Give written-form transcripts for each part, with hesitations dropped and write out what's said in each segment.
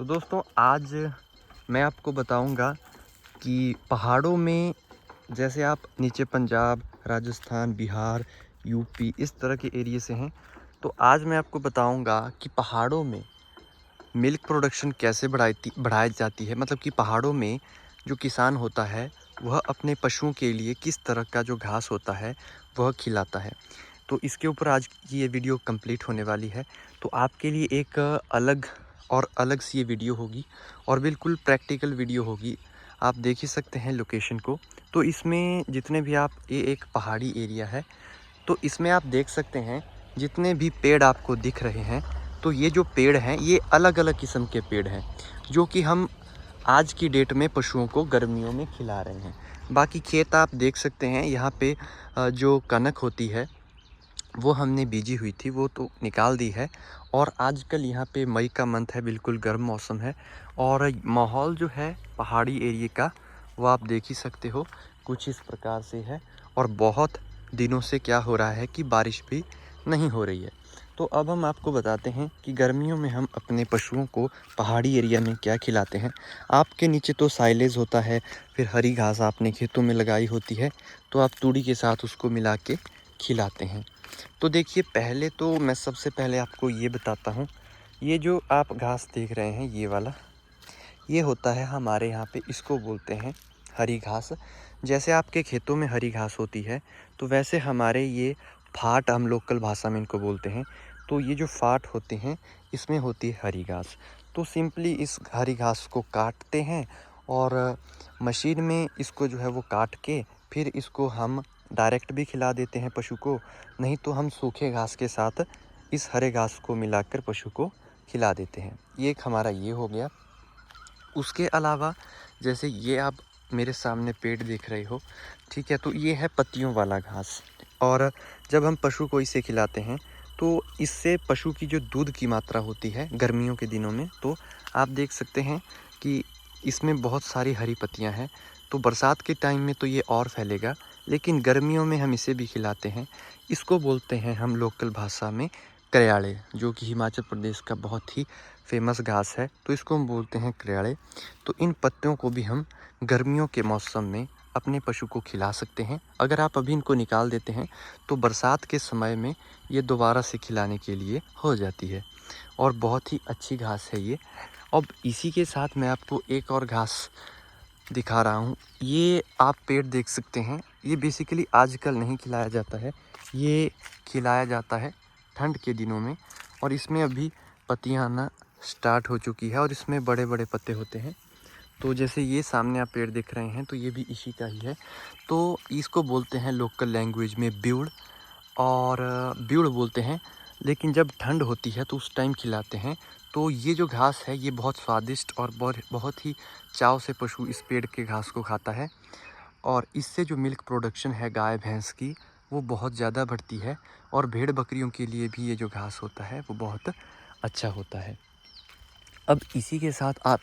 दोस्तों आज मैं आपको बताऊंगा कि पहाड़ों में जैसे आप नीचे पंजाब, राजस्थान, बिहार, यूपी इस तरह के एरिया से हैं। तो आज मैं आपको बताऊंगा कि पहाड़ों में मिल्क प्रोडक्शन कैसे बढ़ाई जाती है। मतलब कि पहाड़ों में जो किसान होता है वह अपने पशुओं के लिए किस तरह का जो घास होता है वह खिलाता है। तो इसके ऊपर आज की ये वीडियो कंप्लीट होने वाली है। तो आपके लिए एक अलग सी ये वीडियो होगी और बिल्कुल प्रैक्टिकल वीडियो होगी। आप देख ही सकते हैं लोकेशन को। तो इसमें जितने भी आप ये एक पहाड़ी एरिया है, तो इसमें आप देख सकते हैं जितने भी पेड़ आपको दिख रहे हैं, तो ये जो पेड़ हैं ये अलग अलग किस्म के पेड़ हैं जो कि हम आज की डेट में पशुओं को गर्मियों में खिला रहे हैं। बाकी खेत आप देख सकते हैं यहाँ पे जो कनक होती है वो हमने बीजी हुई थी, वो तो निकाल दी है। और आजकल यहाँ पे मई का मंथ है, बिल्कुल गर्म मौसम है और माहौल जो है पहाड़ी एरिया का वो आप देख ही सकते हो कुछ इस प्रकार से है। और बहुत दिनों से क्या हो रहा है कि बारिश भी नहीं हो रही है। तो अब हम आपको बताते हैं कि गर्मियों में हम अपने पशुओं को पहाड़ी एरिया में क्या खिलाते हैं। आपके नीचे तो साइलेज होता है, फिर हरी घास आपने खेतों में लगाई होती है, तो आप तूड़ी के साथ उसको मिला के खिलाते हैं। तो देखिए, पहले तो मैं सबसे पहले आपको ये बताता हूँ, ये जो आप घास देख रहे हैं ये वाला, ये होता है हमारे यहाँ पे, इसको बोलते हैं हरी घास। जैसे आपके खेतों में हरी घास होती है तो वैसे हमारे ये फाट, हम लोकल भाषा में इनको बोलते हैं। तो ये जो फाट होते हैं इसमें होती है हरी घास। तो सिंपली इस हरी घास को काटते हैं और मशीन में इसको जो है वो काट के फिर इसको हम डायरेक्ट भी खिला देते हैं पशु को, नहीं तो हम सूखे घास के साथ इस हरे घास को मिलाकर पशु को खिला देते हैं। ये एक हमारा ये हो गया। उसके अलावा जैसे ये आप मेरे सामने पेड़ देख रहे हो, ठीक है, तो ये है पत्तियों वाला घास। और जब हम पशु को इसे खिलाते हैं तो इससे पशु की जो दूध की मात्रा होती है गर्मियों के दिनों में, तो आप देख सकते हैं कि इसमें बहुत सारी हरी पत्तियां हैं। तो बरसात के टाइम में तो ये और फैलेगा, लेकिन गर्मियों में हम इसे भी खिलाते हैं। इसको बोलते हैं हम लोकल भाषा में करियाड़े, जो कि हिमाचल प्रदेश का बहुत ही फेमस घास है, तो इसको हम बोलते हैं करियाड़े। तो इन पत्तियों को भी हम गर्मियों के मौसम में अपने पशु को खिला सकते हैं। अगर आप अभी इनको निकाल देते हैं तो बरसात के समय में ये दोबारा से खिलाने के लिए हो जाती है और बहुत ही अच्छी घास है ये। अब इसी के साथ मैं आपको एक और घास दिखा रहा हूँ। ये आप पेड़ देख सकते हैं, ये बेसिकली आजकल नहीं खिलाया जाता है, ये खिलाया जाता है ठंड के दिनों में। और इसमें अभी पत्तियाँ आना स्टार्ट हो चुकी है और इसमें बड़े बड़े पत्ते होते हैं। तो जैसे ये सामने आप पेड़ देख रहे हैं तो ये भी इसी का ही है। तो इसको बोलते हैं लोकल लैंग्वेज में ब्यूड़, और ब्यूड़ बोलते हैं। लेकिन जब ठंड होती है तो उस टाइम खिलाते हैं। तो ये जो घास है ये बहुत स्वादिष्ट और बहुत ही चाव से पशु इस पेड़ के घास को खाता है। और इससे जो मिल्क प्रोडक्शन है गाय भैंस की वो बहुत ज़्यादा बढ़ती है। और भेड़ बकरियों के लिए भी ये जो घास होता है वो बहुत अच्छा होता है। अब इसी के साथ आप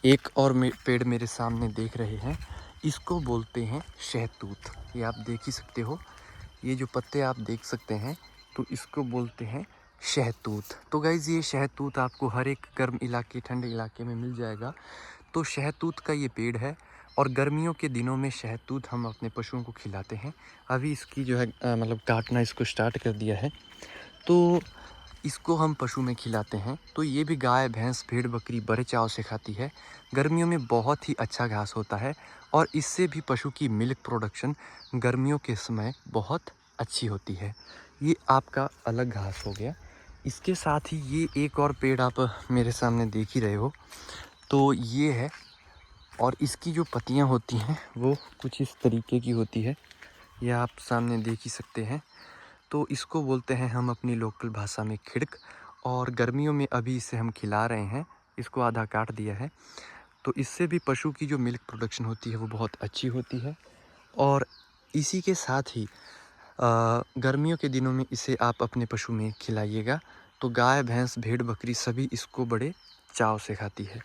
एक और पेड़ मेरे सामने देख रहे हैं, इसको बोलते हैं शहतूत। ये आप देख ही सकते हो, ये जो पत्ते आप देख सकते हैं तो इसको बोलते हैं शहतूत। तो गाइज़ ये शहतूत आपको हर एक गर्म इलाके, ठंडे इलाके में मिल जाएगा। तो शहतूत का ये पेड़ है और गर्मियों के दिनों में शहतूत हम अपने पशुओं को खिलाते हैं। अभी इसकी जो है मतलब काटना इसको स्टार्ट कर दिया है, तो इसको हम पशु में खिलाते हैं। तो ये भी गाय भैंस भेड़ बकरी बड़े चाव से खाती है। गर्मियों में बहुत ही अच्छा घास होता है और इससे भी पशु की मिल्क प्रोडक्शन गर्मियों के समय बहुत अच्छी होती है। ये आपका अलग घास हो गया। इसके साथ ही ये एक और पेड़ आप मेरे सामने देख ही रहे हो, तो ये है। और इसकी जो पत्तियां होती हैं वो कुछ इस तरीके की होती है, ये आप सामने देख ही सकते हैं। तो इसको बोलते हैं हम अपनी लोकल भाषा में खिड़क। और गर्मियों में अभी इसे हम खिला रहे हैं, इसको आधा काट दिया है। तो इससे भी पशु की जो मिल्क प्रोडक्शन होती है वो बहुत अच्छी होती है। और इसी के साथ ही गर्मियों के दिनों में इसे आप अपने पशु में खिलाइएगा तो गाय भैंस भेड़ बकरी सभी इसको बड़े चाव से खाती है।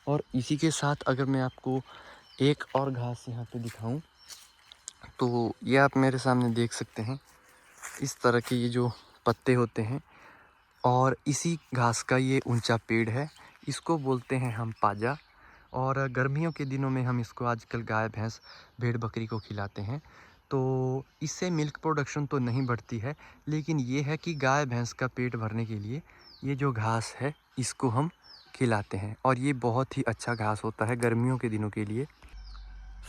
और इसी के साथ अगर मैं आपको एक और घास यहाँ पे दिखाऊं, तो ये आप मेरे सामने देख सकते हैं, इस तरह के ये जो पत्ते होते हैं और इसी घास का ये ऊंचा पेड़ है। इसको बोलते हैं हम पाजा। और गर्मियों के दिनों में हम इसको आजकल गाय भैंस भेड़ बकरी को खिलाते हैं। तो इससे मिल्क प्रोडक्शन तो नहीं बढ़ती है, लेकिन ये है कि गाय भैंस का पेट भरने के लिए ये जो घास है इसको हम खिलाते हैं, और ये बहुत ही अच्छा घास होता है गर्मियों के दिनों के लिए।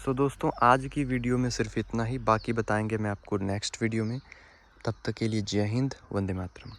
सो दोस्तों, आज की वीडियो में सिर्फ इतना ही, बाकी बताएंगे मैं आपको नेक्स्ट वीडियो में। तब तक के लिए जय हिंद, वंदे मातरम।